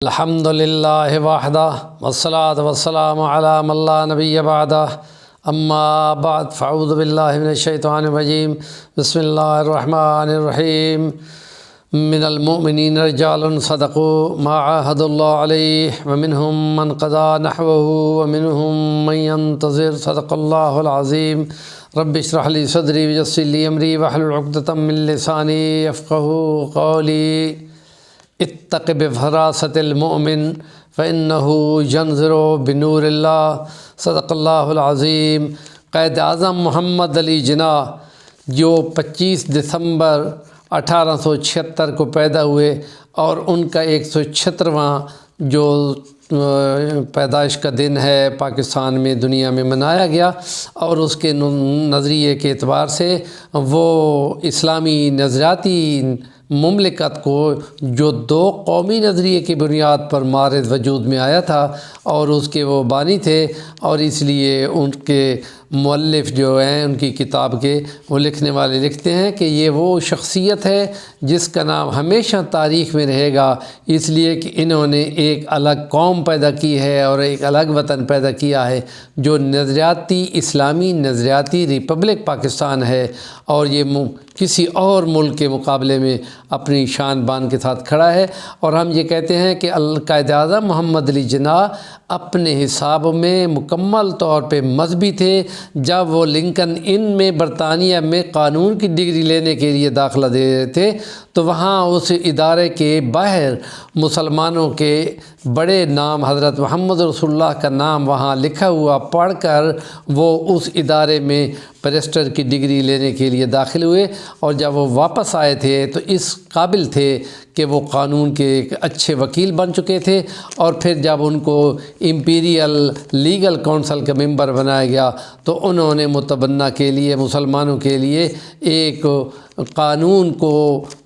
الحمد للہ وحدہ والصلاة والسلام علی من لا نبی بعدہ اما بعد فاعوذ باللہ من الشیطان الرجیم بسم اللہ الرحمن الرحیم من المؤمنین رجال صدقوا ما عاهدوا اللہ علیہ ومنہم من قضى نحوه ومنہم من ينتظر صدق اللہ العظیم رب اشرح لی صدری ویسر لی امری واحلل عقدۃ من لسانی یفقهوا قولی اتق بفراست المؤمن فإنه ينظر بنور اللہ صدق اللہ العظیم۔ قائد اعظم محمد علی جناح جو 25 دسمبر 1876 کو پیدا ہوئے اور ان کا 176واں جو پیدائش کا دن ہے پاکستان میں دنیا میں منایا گیا، اور اس کے نظریے کے اعتبار سے وہ اسلامی نظریاتی مملکت کو جو دو قومی نظریے کی بنیاد پر مارد وجود میں آیا تھا اور اس کے وہ بانی تھے، اور اس لیے ان کے مؤلف جو ہیں ان کی کتاب کے وہ لکھنے والے لکھتے ہیں کہ یہ وہ شخصیت ہے جس کا نام ہمیشہ تاریخ میں رہے گا، اس لیے کہ انہوں نے ایک الگ قوم پیدا کی ہے اور ایک الگ وطن پیدا کیا ہے جو نظریاتی اسلامی نظریاتی ریپبلک پاکستان ہے، اور یہ کسی اور ملک کے مقابلے میں اپنی شان بان کے ساتھ کھڑا ہے۔ اور ہم یہ کہتے ہیں کہ قائد اعظم محمد علی جناح اپنے حساب میں مکمل طور پہ مذہبی تھے۔ جب وہ لنکن ان میں برطانیہ میں قانون کی ڈگری لینے کے لیے داخلہ دے رہے تھے تو وہاں اس ادارے کے باہر مسلمانوں کے بڑے نام حضرت محمد رسول اللہ کا نام وہاں لکھا ہوا پڑھ کر وہ اس ادارے میں بیرسٹر کی ڈگری لینے کے لیے داخل ہوئے، اور جب وہ واپس آئے تھے تو اس قابل تھے کہ وہ قانون کے ایک اچھے وکیل بن چکے تھے، اور پھر جب ان کو امپیریل لیگل کونسل کا ممبر بنایا گیا تو انہوں نے متبنہ کے لیے مسلمانوں کے لیے ایک قانون کو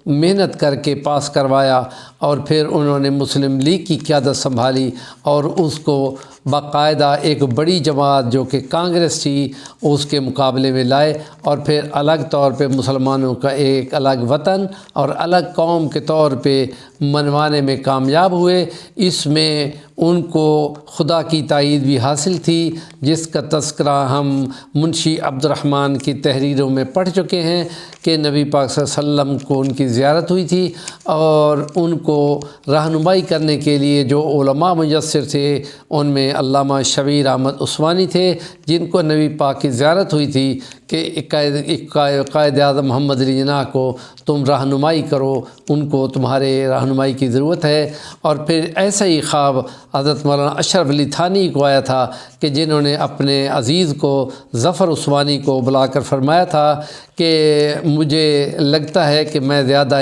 محنت کر کے پاس کروایا، اور پھر انہوں نے مسلم لیگ کی قیادت سنبھالی اور اس کو باقاعدہ ایک بڑی جماعت جو کہ کانگریس تھی اس کے مقابلے میں لائے، اور پھر الگ طور پہ مسلمانوں کا ایک الگ وطن اور الگ قوم کے طور پہ منوانے میں کامیاب ہوئے۔ اس میں ان کو خدا کی تائید بھی حاصل تھی، جس کا تذکرہ ہم منشی عبد الرحمن کی تحریروں میں پڑھ چکے ہیں کہ نبی پاک صلی اللہ علیہ وسلم کو ان کی زیارت ہوئی تھی، اور ان کو رہنمائی کرنے کے لیے جو علماء میسر تھے ان میں علامہ شبیر احمد عثمانی تھے، جن کو نبی پاک کی زیارت ہوئی تھی کہ قائد اعظم محمد علی جناح کو تم رہنمائی کرو، ان کو تمہارے رہنمائی کی ضرورت ہے۔ اور پھر ایسا ہی خواب حضرت مولانا اشرف علی تھانی کو آیا تھا کہ جنہوں نے اپنے عزیز کو ظفر عثمانی کو بلا کر فرمایا تھا کہ مجھے لگتا ہے کہ میں زیادہ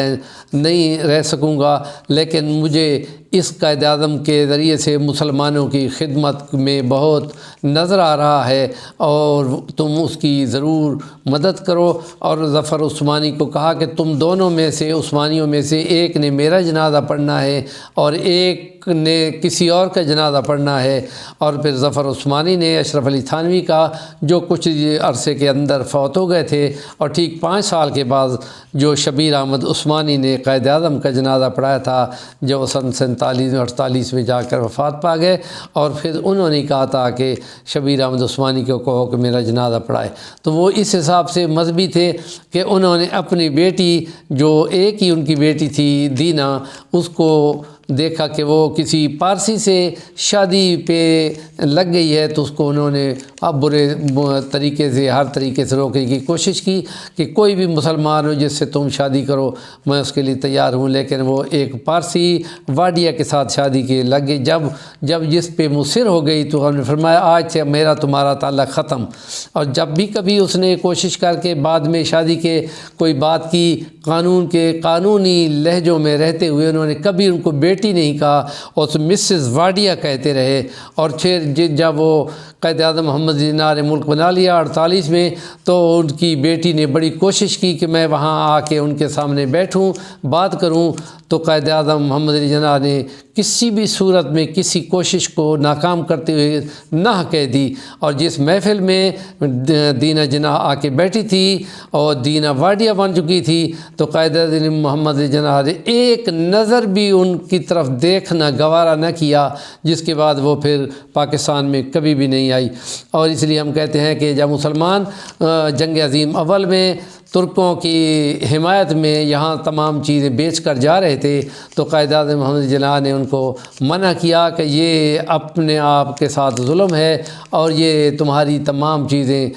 نہیں رہ سکوں گا، لیکن مجھے اس قائد اعظم کے ذریعے سے مسلمانوں کی خدمت میں بہت نظر آ رہا ہے، اور تم اس کی ضرور مدد کرو۔ اور ظفر عثمانی کو کہا کہ تم دونوں میں سے عثمانیوں میں سے ایک نے میرا جنازہ پڑھنا ہے اور ایک نے کسی اور کا جنازہ پڑھنا ہے۔ اور پھر ظفر عثمانی نے اشرف علی تھانوی کا، جو کچھ عرصے کے اندر فوت ہو گئے تھے، اور ٹھیک 5 سال کے بعد جو شبیر احمد عثمانی نے قائد اعظم کا جنازہ پڑھایا تھا، جو سن 47-48 میں جا کر وفات پا گئے، اور پھر انہوں نے کہا تھا کہ شبیر احمد عثمانی کو کہو کہ میرا جنازہ پڑھائے۔ تو وہ اس حساب سے مذہبی تھے کہ انہوں نے اپنی بیٹی، جو ایک ہی ان کی بیٹی تھی دینا، اس کو دیکھا کہ وہ کسی پارسی سے شادی پہ لگ گئی ہے، تو اس کو انہوں نے برے طریقے سے ہر طریقے سے روکنے کی کوشش کی کہ کوئی بھی مسلمان ہو جس سے تم شادی کرو میں اس کے لیے تیار ہوں، لیکن وہ ایک پارسی واڈیا کے ساتھ شادی کے لگ گئی۔ جب جس پہ مصر ہو گئی تو ہم نے فرمایا آج سے میرا تمہارا تعلق ختم۔ اور جب بھی کبھی اس نے کوشش کر کے بعد میں شادی کے کوئی بات کی، قانونی لہجوں میں رہتے ہوئے انہوں نے کبھی ان کو بیٹی نہیں کہا، اور مسز واڈیا کہتے رہے۔ اور پھر جب وہ قائد اعظم محمد علی جناح نے ملک بنا لیا 48 میں، تو ان کی بیٹی نے بڑی کوشش کی کہ میں وہاں آ کے ان کے سامنے بیٹھوں بات کروں، تو قائد اعظم محمد علی جناح نے کسی بھی صورت میں کسی کوشش کو ناکام کرتے ہوئے نہ کہہ دی، اور جس محفل میں دینہ جناح آ کے بیٹھی تھی اور دینہ واڈیا بن چکی تھی، تو قائد اعظم محمد جناح نے ایک نظر بھی ان کی طرف دیکھنا گوارا نہ کیا، جس کے بعد وہ پھر پاکستان میں کبھی بھی نہیں آئی۔ اور اس لیے ہم کہتے ہیں کہ جب مسلمان جنگ عظیم اول میں ترکوں کی حمایت میں یہاں تمام چیزیں بیچ کر جا رہے تھے، تو قائد اعظم محمد جناح نے ان کو منع کیا کہ یہ اپنے آپ کے ساتھ ظلم ہے، اور یہ تمہاری تمام چیزیں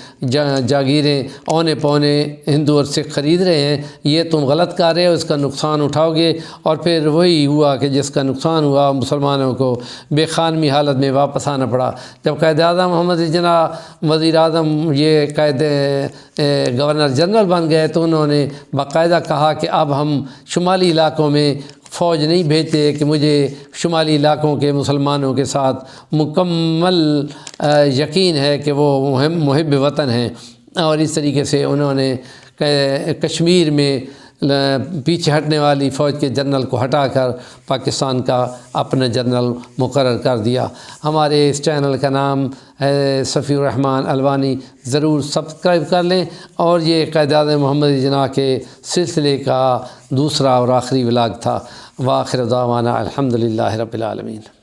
جاگیریں اونے پونے ہندو اور سکھ خرید رہے ہیں، یہ تم غلط کر رہے ہو، اس کا نقصان اٹھاؤ گے۔ اور پھر وہی ہوا کہ جس کا نقصان ہوا، مسلمانوں کو بے خانمی حالت میں واپس آنا پڑا۔ جب قائد اعظم محمد جناح وزیر اعظم یہ گورنر جنرل بن گئے، تو انہوں نے باقاعدہ کہا کہ اب ہم شمالی علاقوں میں فوج نہیں بھیجتے، کہ مجھے شمالی علاقوں کے مسلمانوں کے ساتھ مکمل یقین ہے کہ وہ محب وطن ہیں۔ اور اس طریقے سے انہوں نے کشمیر میں پیچھے ہٹنے والی فوج کے جنرل کو ہٹا کر پاکستان کا اپنا جنرل مقرر کر دیا۔ ہمارے اس چینل کا نام ہے صفی الرحمن الوانی، ضرور سبسکرائب کر لیں، اور یہ قائد اعظم محمد جناح کے سلسلے کا دوسرا اور آخری ولاگ تھا۔ وآخر دعوانا الحمدللہ رب العالمین۔